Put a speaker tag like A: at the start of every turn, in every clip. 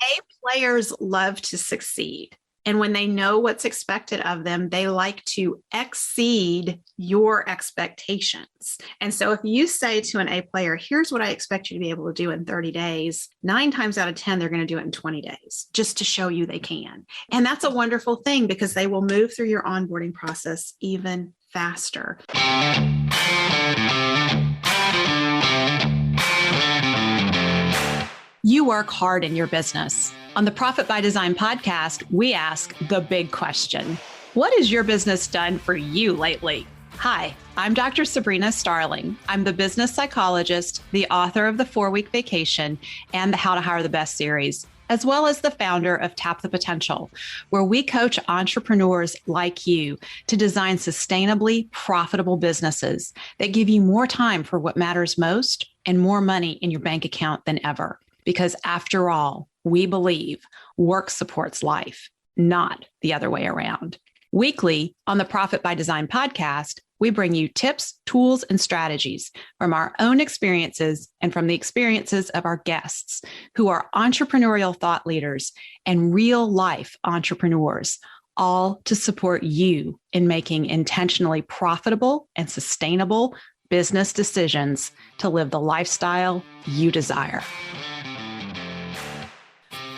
A: A players love to succeed. And when they know what's expected of them, they like to exceed your expectations. And so if you say to an A player, here's what I expect you to be able to do in 30 days, 9 times out of 10, they're going to do it in 20 days just to show you they can. And that's a wonderful thing because they will move through your onboarding process even faster.
B: You work hard in your business. On the Profit by Design podcast, we ask the big question. What has your business done for you lately? Hi, I'm Dr. Sabrina Starling. I'm the business psychologist, the author of the 4-Week Vacation and the How to Hire the Best series, as well as the founder of Tap the Potential, where we coach entrepreneurs like you to design sustainably profitable businesses that give you more time for what matters most and more money in your bank account than ever. Because after all, we believe work supports life, not the other way around. Weekly on the Profit by Design podcast, we bring you tips, tools, and strategies from our own experiences and from the experiences of our guests who are entrepreneurial thought leaders and real life entrepreneurs, all to support you in making intentionally profitable and sustainable business decisions to live the lifestyle you desire.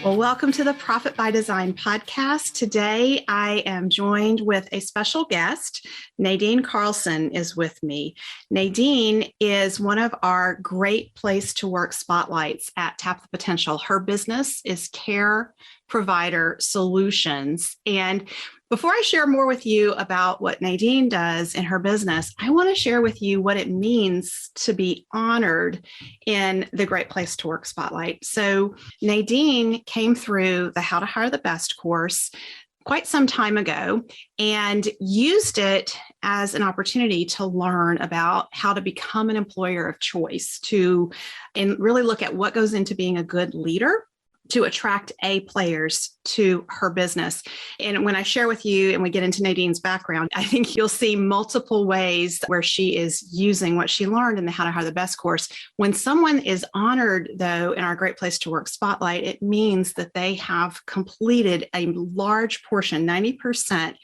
A: Well, welcome to the Profit by Design podcast. Today, I am joined with a special guest. Nadine Carlson is with me. Nadine is one of our Great Place to Work spotlights at Tap the Potential. Her business is Care Provider Solutions. And before I share more with you about what Nadine does in her business, I want to share with you what it means to be honored in the Great Place to Work spotlight. So Nadine came through the How to Hire the Best course quite some time ago and used it as an opportunity to learn about how to become an employer of choice, and really look at what goes into being a good leader to attract A players to her business. And when I share with you and we get into Nadine's background, I think you'll see multiple ways where she is using what she learned in the How to Hire the Best course. When someone is honored, though, in our Great Place to Work spotlight, it means that they have completed a large portion, 90%,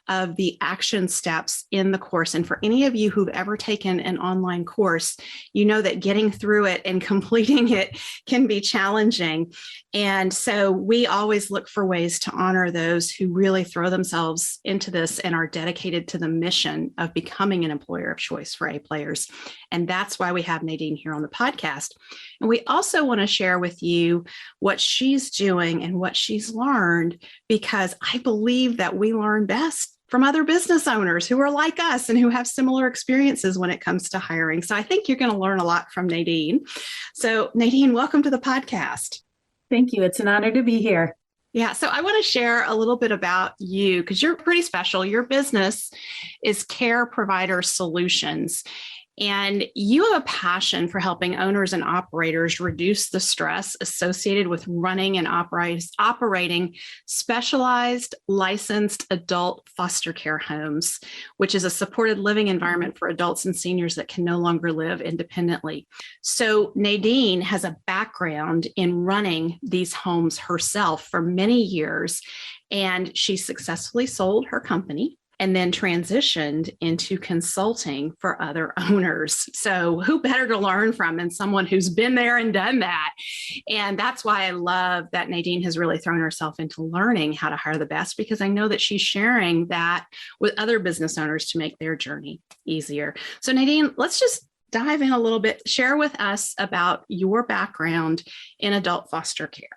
A: of the action steps in the course. And for any of you who've ever taken an online course, you know that getting through it and completing it can be challenging. And so we always look for ways to honor those who really throw themselves into this and are dedicated to the mission of becoming an employer of choice for A players. And that's why we have Nadine here on the podcast. And we also want to share with you what she's doing and what she's learned, because I believe that we learn best from other business owners who are like us and who have similar experiences when it comes to hiring. So I think you're going to learn a lot from Nadine. So Nadine, welcome to the podcast.
C: Thank you. It's an honor to be here.
A: Yeah. So I want to share a little bit about you because you're pretty special. Your business is Care Provider Solutions. And you have a passion for helping owners and operators reduce the stress associated with running and operating specialized licensed adult foster care homes, which is a supported living environment for adults and seniors that can no longer live independently. So Nadine has a background in running these homes herself for many years, and she successfully sold her company and then transitioned into consulting for other owners. So who better to learn from than someone who's been there and done that? And that's why I love that Nadine has really thrown herself into learning how to hire the best, because I know that she's sharing that with other business owners to make their journey easier. So Nadine, let's just dive in a little bit. Share with us about your background in adult foster care.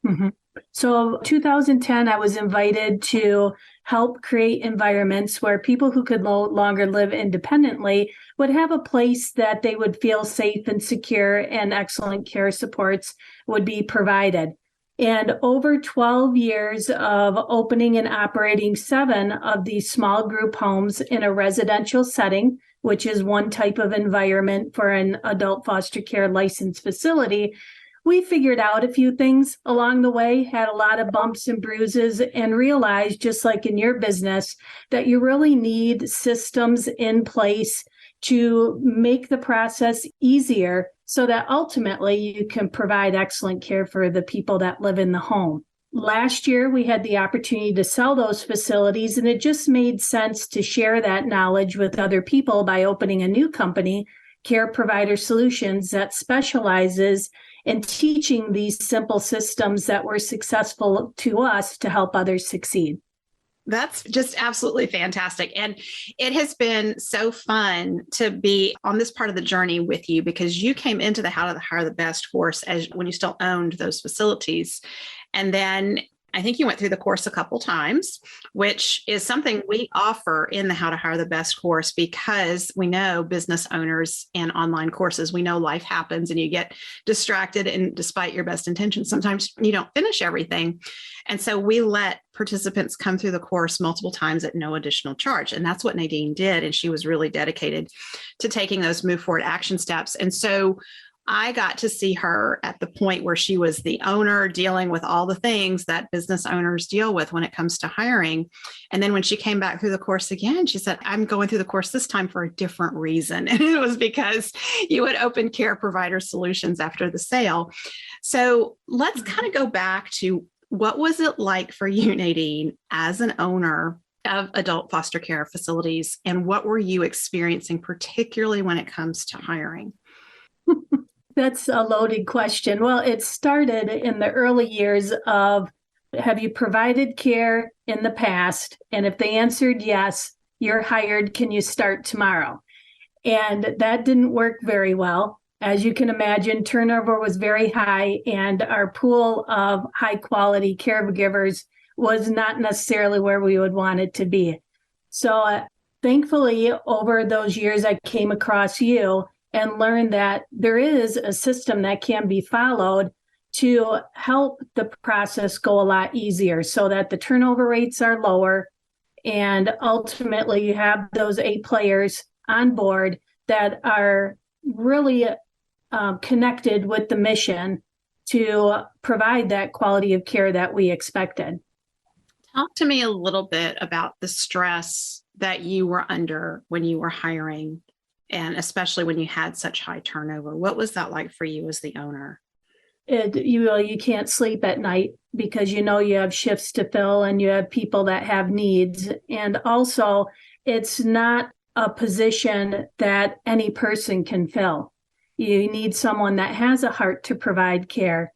C: Mm-hmm. So 2010, I was invited to help create environments where people who could no longer live independently would have a place that they would feel safe and secure, and excellent care supports would be provided. And over 12 years of opening and operating 7 of these small group homes in a residential setting, which is one type of environment for an adult foster care licensed facility, we figured out a few things along the way, had a lot of bumps and bruises, and realized, just like in your business, that you really need systems in place to make the process easier so that ultimately you can provide excellent care for the people that live in the home. Last year, we had the opportunity to sell those facilities, and it just made sense to share that knowledge with other people by opening a new company, Care Provider Solutions, that specializes in teaching these simple systems that were successful to us to help others succeed.
A: That's just absolutely fantastic. And it has been so fun to be on this part of the journey with you, because you came into the How to Hire the Best course as when you still owned those facilities. And then I think you went through the course a couple times, which is something we offer in the How to Hire the Best course, because we know business owners and online courses, we know life happens and you get distracted. And despite your best intentions, sometimes you don't finish everything. And so we let participants come through the course multiple times at no additional charge. And that's what Nadine did. And she was really dedicated to taking those move forward action steps. And so I got to see her at the point where she was the owner, dealing with all the things that business owners deal with when it comes to hiring. And then when she came back through the course again, she said, I'm going through the course this time for a different reason. And it was because you had opened Care Provider Solutions after the sale. So let's kind of go back to, what was it like for you, Nadine, as an owner of adult foster care facilities? And what were you experiencing, particularly when it comes to hiring?
C: That's a loaded question. Well, it started in the early years of, have you provided care in the past? And if they answered yes, you're hired. Can you start tomorrow? And that didn't work very well. As you can imagine, turnover was very high, and our pool of high quality caregivers was not necessarily where we would want it to be. So thankfully, over those years, I came across you and learned that there is a system that can be followed to help the process go a lot easier, so that the turnover rates are lower, and ultimately you have those 8 players on board that are really connected with the mission to provide that quality of care that we expected.
A: Talk to me a little bit about the stress that you were under when you were hiring, and especially when you had such high turnover. What was that like for you as the owner?
C: You can't sleep at night, because you have shifts to fill and you have people that have needs. And also, it's not a position that any person can fill. You need someone that has a heart to provide care,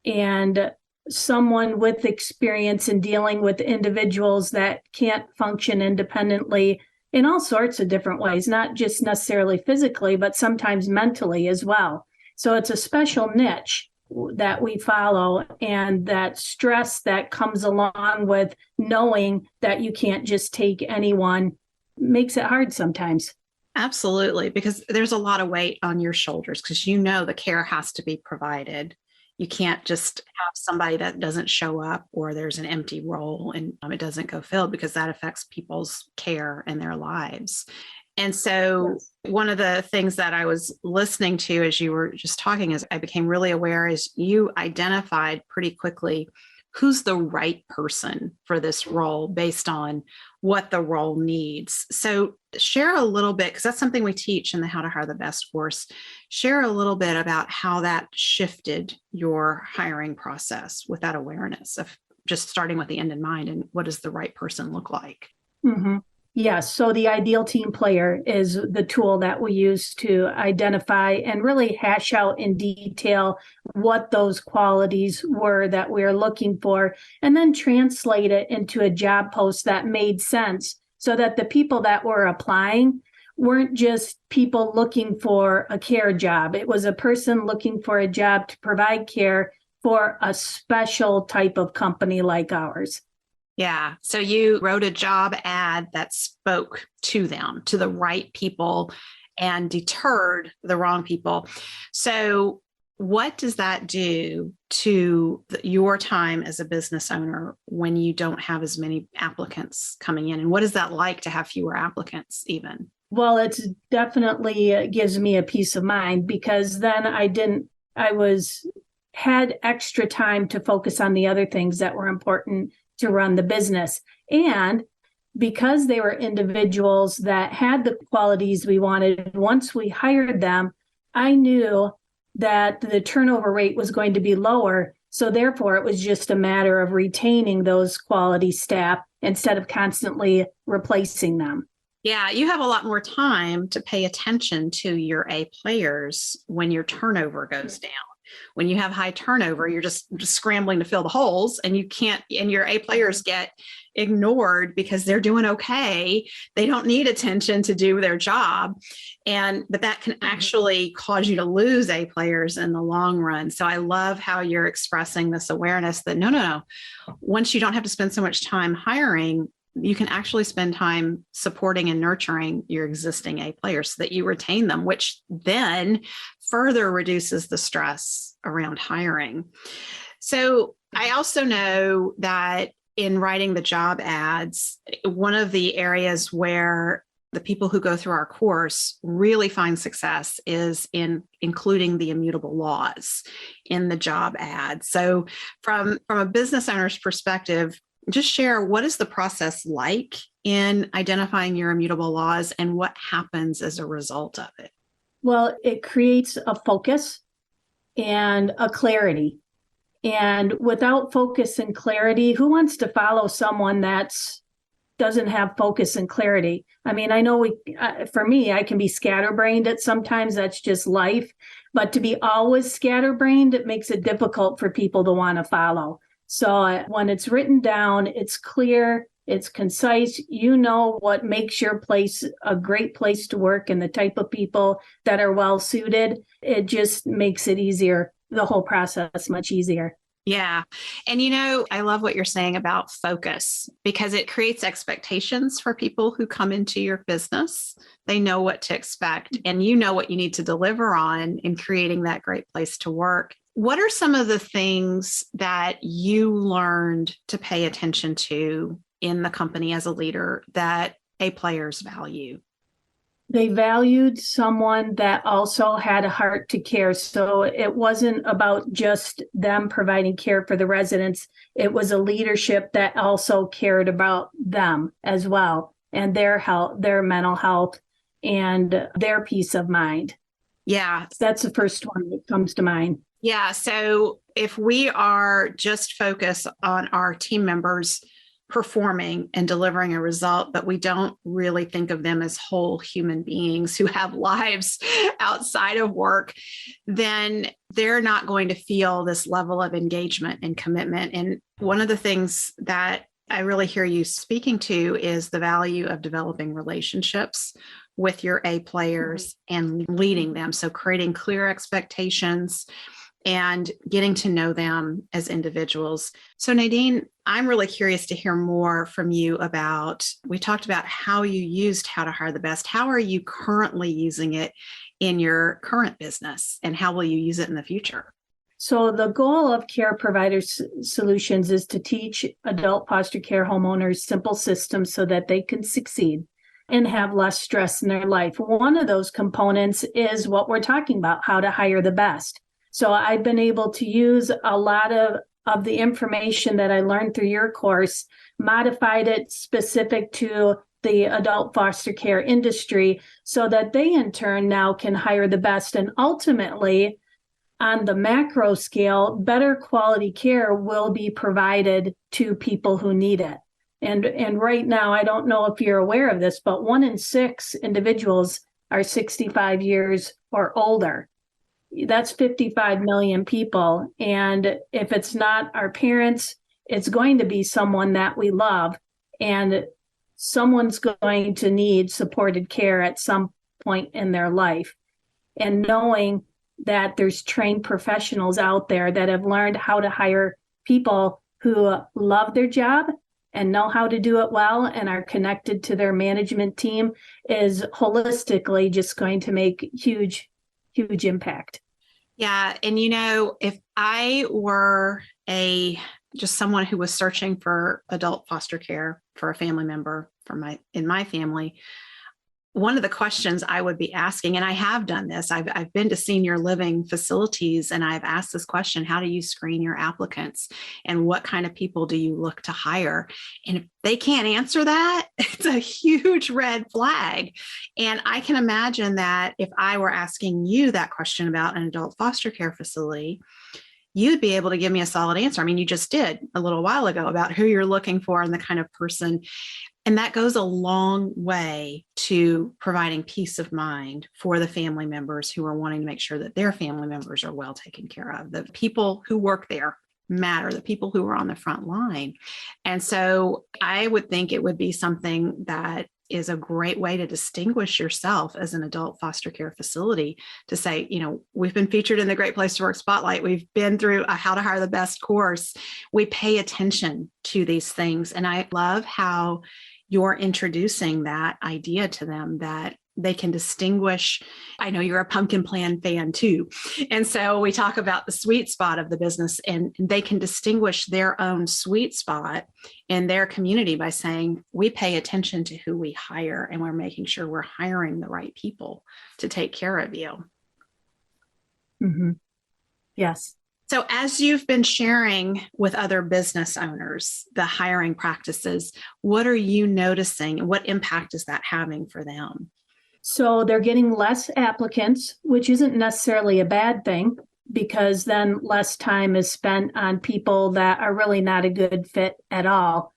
C: and someone with experience in dealing with individuals that can't function independently in all sorts of different ways, not just necessarily physically, but sometimes mentally as well. So it's a special niche that we follow, and that stress that comes along with knowing that you can't just take anyone makes it hard sometimes.
A: Absolutely, because there's a lot of weight on your shoulders, because the care has to be provided. You can't just have somebody that doesn't show up, or there's an empty role and it doesn't go filled, because that affects people's care and their lives. And so one of the things that I was listening to as you were just talking, is I became really aware, is you identified pretty quickly who's the right person for this role based on what the role needs. So share a little bit, because that's something we teach in the How to Hire the Best course. Share a little bit about how that shifted your hiring process with that awareness of just starting with the end in mind, and what does the right person look like?
C: Mm-hmm. Yes. So the ideal team player is the tool that we use to identify and really hash out in detail what those qualities were that we're looking for, and then translate it into a job post that made sense, so that the people that were applying weren't just people looking for a care job. It was a person looking for a job to provide care for a special type of company like ours.
A: Yeah. So you wrote a job ad that spoke to them, to the right people, and deterred the wrong people. So what does that do to your time as a business owner when you don't have as many applicants coming in? And what is that like to have fewer applicants even?
C: Well, it's definitely gives me a peace of mind, because then had extra time to focus on the other things that were important to run the business. And because they were individuals that had the qualities we wanted, once we hired them, I knew that the turnover rate was going to be lower. So therefore, it was just a matter of retaining those quality staff instead of constantly replacing them.
A: Yeah, you have a lot more time to pay attention to your A players when your turnover goes down. When you have high turnover, you're just scrambling to fill the holes, and you can't, and your A players get ignored because they're doing okay. They don't need attention to do their job. But that can actually cause you to lose A players in the long run. So I love how you're expressing this awareness that no. Once you don't have to spend so much time hiring, you can actually spend time supporting and nurturing your existing A players so that you retain them, which then further reduces the stress around hiring. So I also know that in writing the job ads, one of the areas where the people who go through our course really find success is in including the immutable laws in the job ad. So from a business owner's perspective, just share, what is the process like in identifying your immutable laws and what happens as a result of it?
C: Well, it creates a focus and a clarity. And without focus and clarity, who wants to follow someone that doesn't have focus and clarity? I mean, I know for me, I can be scatterbrained at sometimes. That's just life. But to be always scatterbrained, it makes it difficult for people to want to follow. So when it's written down, it's clear, it's concise, you know what makes your place a great place to work and the type of people that are well suited. It just makes it easier, the whole process much easier.
A: Yeah. And I love what you're saying about focus, because it creates expectations for people who come into your business. They know what to expect, and you know what you need to deliver on in creating that great place to work. What are some of the things that you learned to pay attention to in the company as a leader that A players value?
C: They valued someone that also had a heart to care. So it wasn't about just them providing care for the residents. It was a leadership that also cared about them as well, and their health, their mental health, and their peace of mind.
A: Yeah.
C: That's the first one that comes to mind.
A: Yeah. So if we are just focused on our team members performing and delivering a result, but we don't really think of them as whole human beings who have lives outside of work, then they're not going to feel this level of engagement and commitment. And one of the things that I really hear you speaking to is the value of developing relationships with your A players and leading them. So creating clear expectations and getting to know them as individuals. So Nadine, I'm really curious to hear more from you we talked about how you used How to Hire the Best. How are you currently using it in your current business, and how will you use it in the future?
C: So the goal of Care Provider Solutions is to teach adult foster care homeowners simple systems so that they can succeed and have less stress in their life. One of those components is what we're talking about, how to hire the best. So I've been able to use a lot of the information that I learned through your course, modified it specific to the adult foster care industry so that they in turn now can hire the best. And ultimately, on the macro scale, better quality care will be provided to people who need it. And right now, I don't know if you're aware of this, but 1 in 6 individuals are 65 years or older. That's 55 million people. And if it's not our parents, it's going to be someone that we love. And someone's going to need supported care at some point in their life. And knowing that there's trained professionals out there that have learned how to hire people who love their job and know how to do it well and are connected to their management team is holistically just going to make huge impact. Yeah.
A: And if I were just someone who was searching for adult foster care for a family member in my family, one of the questions I would be asking, and I have done this, I've been to senior living facilities and I've asked this question: how do you screen your applicants? And what kind of people do you look to hire? And if they can't answer that, it's a huge red flag. And I can imagine that if I were asking you that question about an adult foster care facility, you'd be able to give me a solid answer. I mean, you just did a little while ago about who you're looking for and the kind of person. And that goes a long way to providing peace of mind for the family members who are wanting to make sure that their family members are well taken care of. The people who work there matter, the people who are on the front line. And so I would think it would be something that is a great way to distinguish yourself as an adult foster care facility, to say, we've been featured in the Great Place to Work Spotlight. We've been through a How to Hire the Best course. We pay attention to these things. And I love how you're introducing that idea to them, that they can distinguish. I know you're a Pumpkin Plan fan too. And so we talk about the sweet spot of the business, and they can distinguish their own sweet spot in their community by saying, we pay attention to who we hire and we're making sure we're hiring the right people to take care of you.
C: Mm-hmm. Yes.
A: So as you've been sharing with other business owners the hiring practices, what are you noticing? What impact is that having for them?
C: So they're getting less applicants, which isn't necessarily a bad thing, because then less time is spent on people that are really not a good fit at all.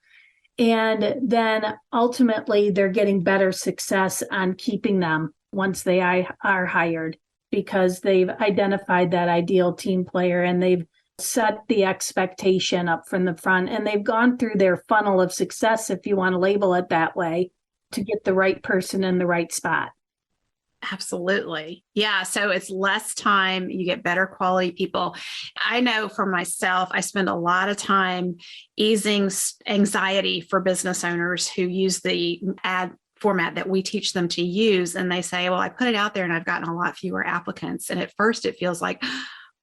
C: And then ultimately they're getting better success on keeping them once they are hired, because they've identified that ideal team player and they've set the expectation up from the front, and they've gone through their funnel of success, if you want to label it that way, to get the right person in the right spot.
A: Absolutely. Yeah. So it's less time, you get better quality people. I know for myself, I spend a lot of time easing anxiety for business owners who use the ad format that we teach them to use. And they say, well, I put it out there and I've gotten a lot fewer applicants. And at first it feels like,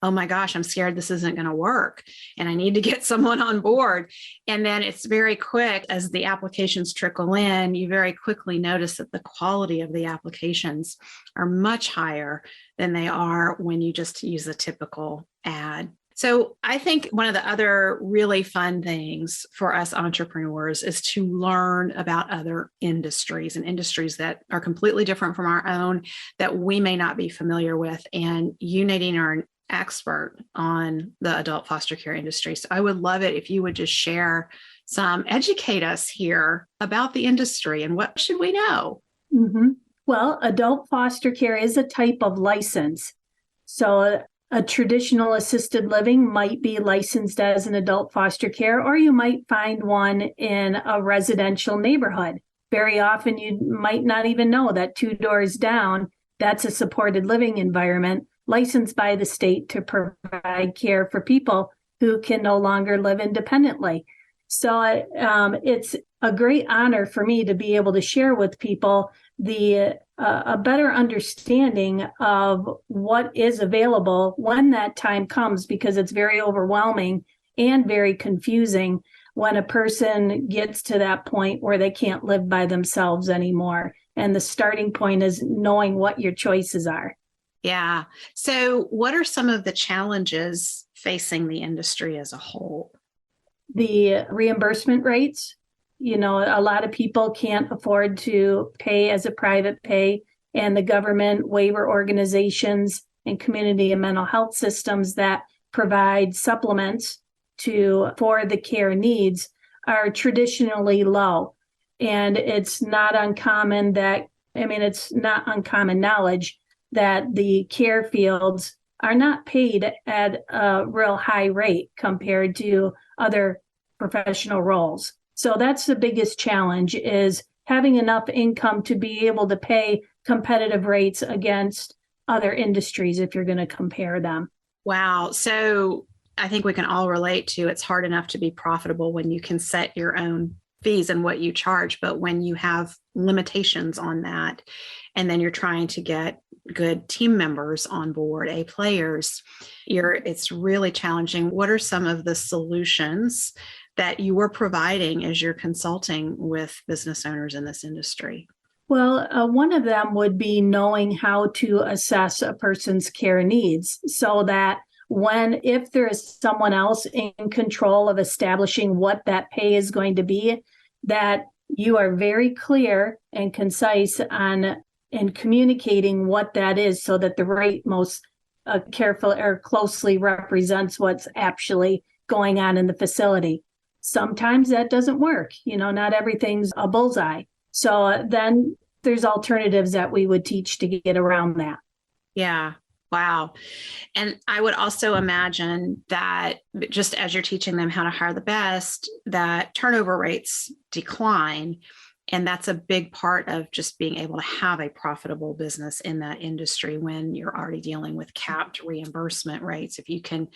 A: oh my gosh, I'm scared this isn't going to work and I need to get someone on board. And then it's very quick, as the applications trickle in, you very quickly notice that the quality of the applications are much higher than they are when you just use a typical ad. So I think one of the other really fun things for us entrepreneurs is to learn about other industries and industries that are completely different from our own, that we may not be familiar with. And you, Nadine, are an expert on the adult foster care industry. So I would love it if you would just educate us here about the industry and what should we know?
C: Mm-hmm. Well, adult foster care is a type of license. So a traditional assisted living might be licensed as an adult foster care, or you might find one in a residential neighborhood. Very often you might not even know that 2 doors down, that's a supported living environment licensed by the state to provide care for people who can no longer live independently. So it's a great honor for me to be able to share with people a better understanding of what is available when that time comes, because it's very overwhelming and very confusing when a person gets to that point where they can't live by themselves anymore. And the starting point is knowing what your choices are.
A: Yeah. So what are some of the challenges facing the industry as a whole?
C: The reimbursement rates. A lot of people can't afford to pay as a private pay, and the government waiver organizations and community and mental health systems that provide supplements for the care needs are traditionally low. And it's not uncommon knowledge that the care fields are not paid at a real high rate compared to other professional roles. So that's the biggest challenge, is having enough income to be able to pay competitive rates against other industries if you're going to compare them.
A: Wow. So I think we can all relate to, it's hard enough to be profitable when you can set your own fees and what you charge, but when you have limitations on that, and then you're trying to get good team members on board, A players, it's really challenging. What are some of the solutions that you are providing as you're consulting with business owners in this industry?
C: Well, one of them would be knowing how to assess a person's care needs so that if there is someone else in control of establishing what that pay is going to be, that you are very clear and concise on in communicating what that is so that the rate most careful or closely represents what's actually going on in the facility. Sometimes that doesn't work. Not everything's a bullseye. So then there's alternatives that we would teach to get around that.
A: Yeah. Wow. And I would also imagine that just as you're teaching them how to hire the best, that turnover rates decline. And that's a big part of just being able to have a profitable business in that industry when you're already dealing with capped reimbursement rates. If you can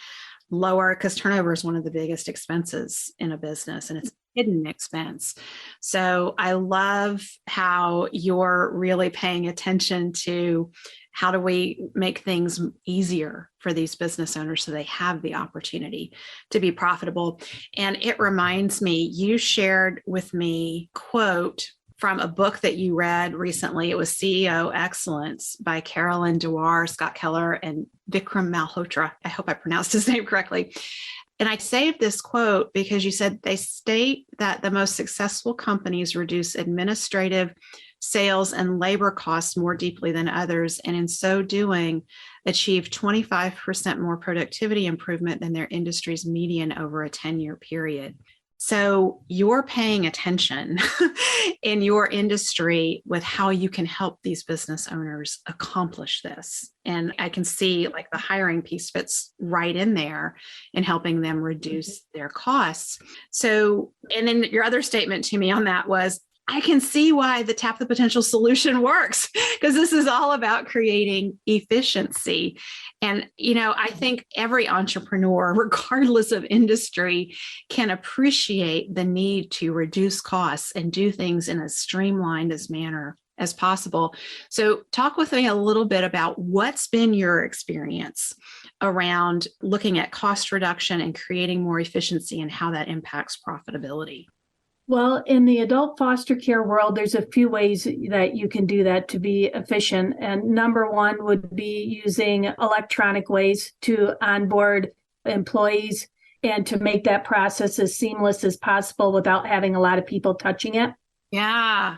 A: lower, because turnover is one of the biggest expenses in a business and it's a hidden expense. So I love how you're really paying attention to how do we make things easier for these business owners so they have the opportunity to be profitable. And it reminds me, you shared with me a quote from a book that you read recently. It was CEO Excellence by Carolyn Dewar, Scott Keller, and Vikram Malhotra. I hope I pronounced his name correctly. And I saved this quote because you said they state that the most successful companies reduce administrative, sales, and labor costs more deeply than others, and in so doing, achieve 25% more productivity improvement than their industry's median over a 10-year period. So you're paying attention in your industry with how you can help these business owners accomplish this. And I can see like the hiring piece fits right in there in helping them reduce their costs. So, and then your other statement to me on that was, I can see why the Tap the Potential solution works, because this is all about creating efficiency. And, I think every entrepreneur, regardless of industry, can appreciate the need to reduce costs and do things in as streamlined as manner as possible. So talk with me a little bit about what's been your experience around looking at cost reduction and creating more efficiency and how that impacts profitability.
C: Well, in the adult foster care world, there's a few ways that you can do that to be efficient. And number one would be using electronic ways to onboard employees and to make that process as seamless as possible without having a lot of people touching it.
A: Yeah.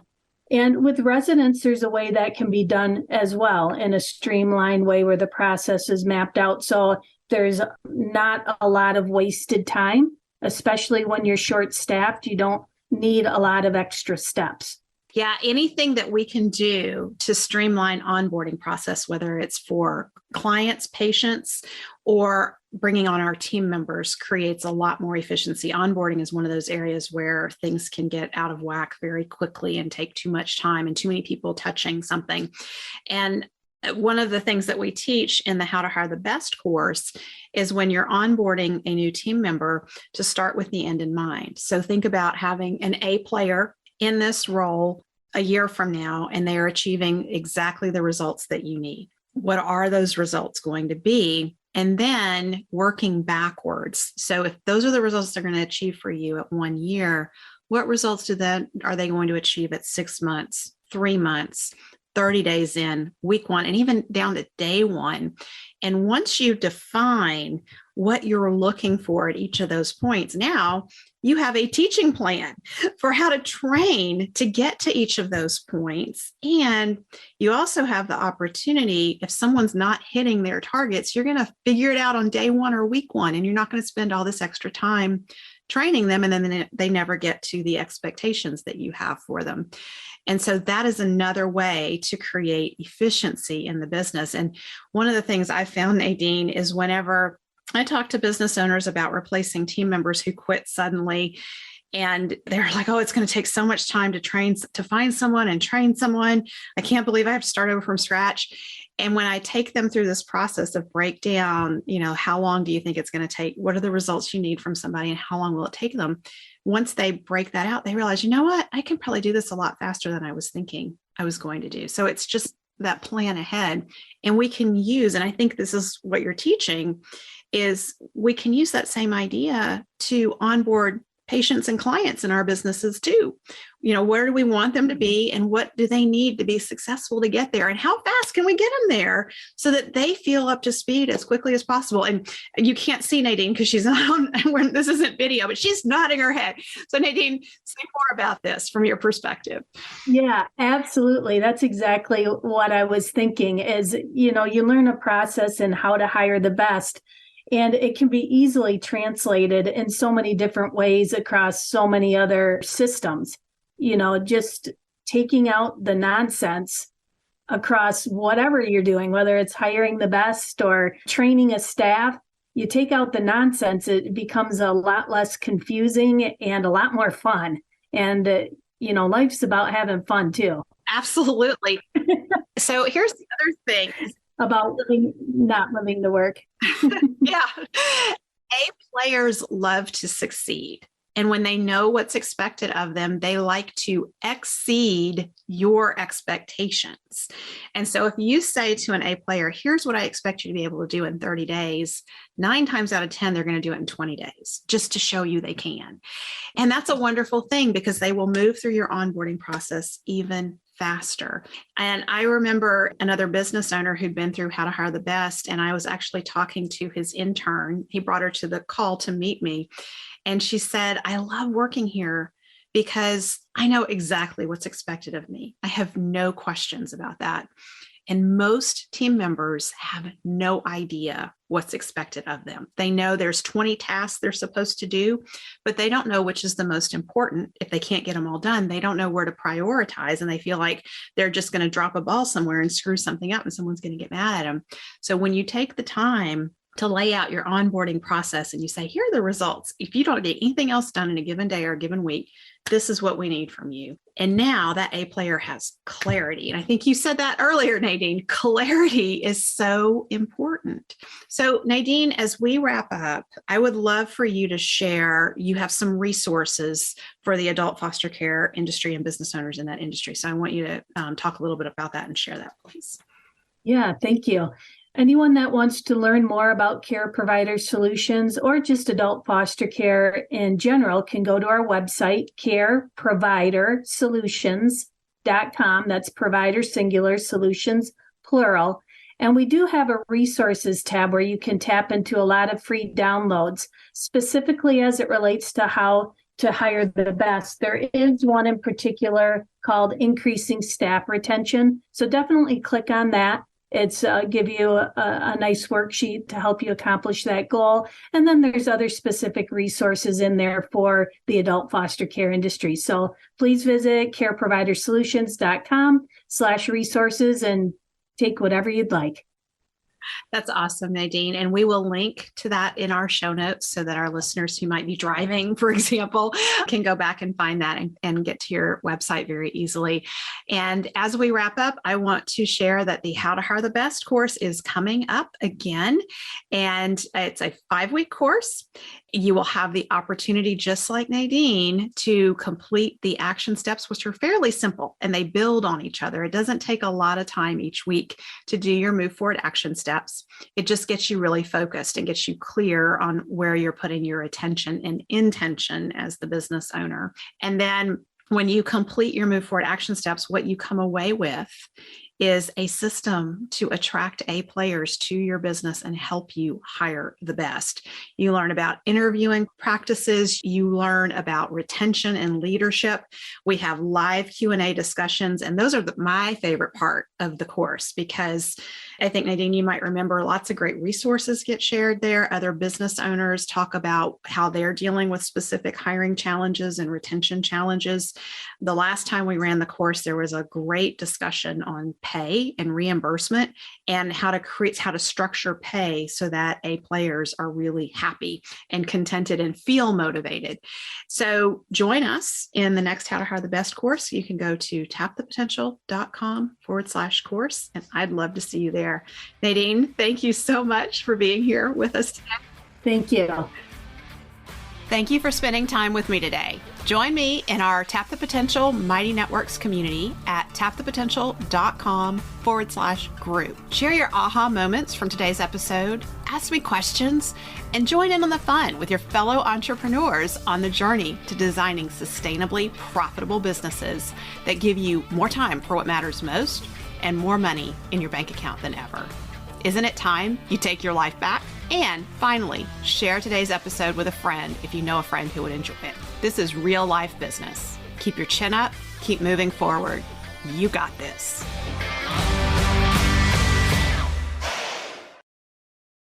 C: And with residents, there's a way that can be done as well in a streamlined way where the process is mapped out. So there's not a lot of wasted time, especially when you're short-staffed. You don't need a lot of extra steps.
A: Yeah, anything that we can do to streamline onboarding process, whether it's for clients, patients, or bringing on our team members, creates a lot more efficiency. Onboarding is one of those areas where things can get out of whack very quickly and take too much time and too many people touching something. And one of the things that we teach in the How to Hire the Best course is when you're onboarding a new team member to start with the end in mind. So think about having an A player in this role a year from now, and they are achieving exactly the results that you need. What are those results going to be? And then working backwards. So if those are the results they're going to achieve for you at 1 year, what results are they going to achieve at 6 months, 3 months, 30 days in, week one, and even down to day one? And once you define what you're looking for at each of those points, now you have a teaching plan for how to train to get to each of those points. And you also have the opportunity, if someone's not hitting their targets, you're going to figure it out on day one or week one, and you're not going to spend all this extra time training them, and then they never get to the expectations that you have for them. And so that is another way to create efficiency in the business. And one of the things I found, Nadine, is whenever I talk to business owners about replacing team members who quit suddenly, and they're like, oh, it's going to take so much time to find someone and train someone. I can't believe I have to start over from scratch. And when I take them through this process of breakdown, how long do you think it's going to take? What are the results you need from somebody and how long will it take them? Once they break that out, they realize, you know what, I can probably do this a lot faster than I was thinking I was going to do. So it's just that plan ahead. And we can use, and I think this is what you're teaching, is we can use that same idea to onboard patients and clients in our businesses too. Where do we want them to be and what do they need to be successful to get there? And how fast can we get them there so that they feel up to speed as quickly as possible? And you can't see Nadine because she's on, this isn't video, but she's nodding her head. So Nadine, say more about this from your perspective.
C: Yeah, absolutely. That's exactly what I was thinking is, you learn a process and how to hire the best. And it can be easily translated in so many different ways across so many other systems. Just taking out the nonsense across whatever you're doing, whether it's hiring the best or training a staff, you take out the nonsense, it becomes a lot less confusing and a lot more fun. And, life's about having fun too.
A: Absolutely. So here's the other thing.
C: About not living to work.
A: Yeah. A players love to succeed. And when they know what's expected of them, they like to exceed your expectations. And so if you say to an A player, here's what I expect you to be able to do in 30 days, 9 times out of 10, they're going to do it in 20 days just to show you they can. And that's a wonderful thing because they will move through your onboarding process even faster. And I remember another business owner who'd been through How to Hire the Best. And I was actually talking to his intern. He brought her to the call to meet me. And she said, I love working here because I know exactly what's expected of me. I have no questions about that. And most team members have no idea what's expected of them. They know there's 20 tasks they're supposed to do, but they don't know which is the most important. If they can't get them all done, they don't know where to prioritize. And they feel like they're just going to drop a ball somewhere and screw something up and someone's going to get mad at them. So when you take the time to lay out your onboarding process and you say, here are the results. If you don't get anything else done in a given day or a given week, this is what we need from you. And now that A player has clarity. And I think you said that earlier, Nadine, clarity is so important. So Nadine, as we wrap up, I would love for you to share, you have some resources for the adult foster care industry and business owners in that industry. So I want you to talk a little bit about that and share that, please.
C: Yeah, thank you. Anyone that wants to learn more about Care Provider Solutions or just adult foster care in general can go to our website, careprovidersolutions.com. That's provider singular, solutions plural. And we do have a resources tab where you can tap into a lot of free downloads, specifically as it relates to how to hire the best. There is one in particular called Increasing Staff Retention. So definitely click on that. It's give you a nice worksheet to help you accomplish that goal. And then there's other specific resources in there for the adult foster care industry. So please visit careprovidersolutions.com/resources and take whatever you'd like.
A: That's awesome, Nadine. And we will link to that in our show notes so that our listeners who might be driving, for example, can go back and find that and get to your website very easily. And as we wrap up, I want to share that the How to Hire the Best course is coming up again. And it's a 5-week course. You will have the opportunity, just like Nadine, to complete the action steps, which are fairly simple and they build on each other. It doesn't take a lot of time each week to do your move forward action steps. It just gets you really focused and gets you clear on where you're putting your attention and intention as the business owner. And then when you complete your move forward action steps, what you come away with is a system to attract A players to your business and help you hire the best. You learn about interviewing practices. You learn about retention and leadership. We have live Q&A discussions, and those are my favorite part of the course because I think, Nadine, you might remember lots of great resources get shared there. Other business owners talk about how they're dealing with specific hiring challenges and retention challenges. The last time we ran the course, there was a great discussion on pay and reimbursement and how to structure pay so that A players are really happy and contented and feel motivated. So join us in the next How to Hire the Best course. You can go to tapthepotential.com/course, and I'd love to see you there. Nadine, thank you so much for being here with us today.
C: Thank you.
B: Thank you for spending time with me today. Join me in our Tap the Potential Mighty Networks community at tapthepotential.com/group. Share your aha moments from today's episode,
A: ask me questions and join in on the fun with your fellow entrepreneurs on the journey to designing sustainably profitable businesses that give you more time for what matters most and more money in your bank account than ever. Isn't it time you take your life back? And finally, share today's episode with a friend if you know a friend who would enjoy it. This is real life business. Keep your chin up, keep moving forward. You got this.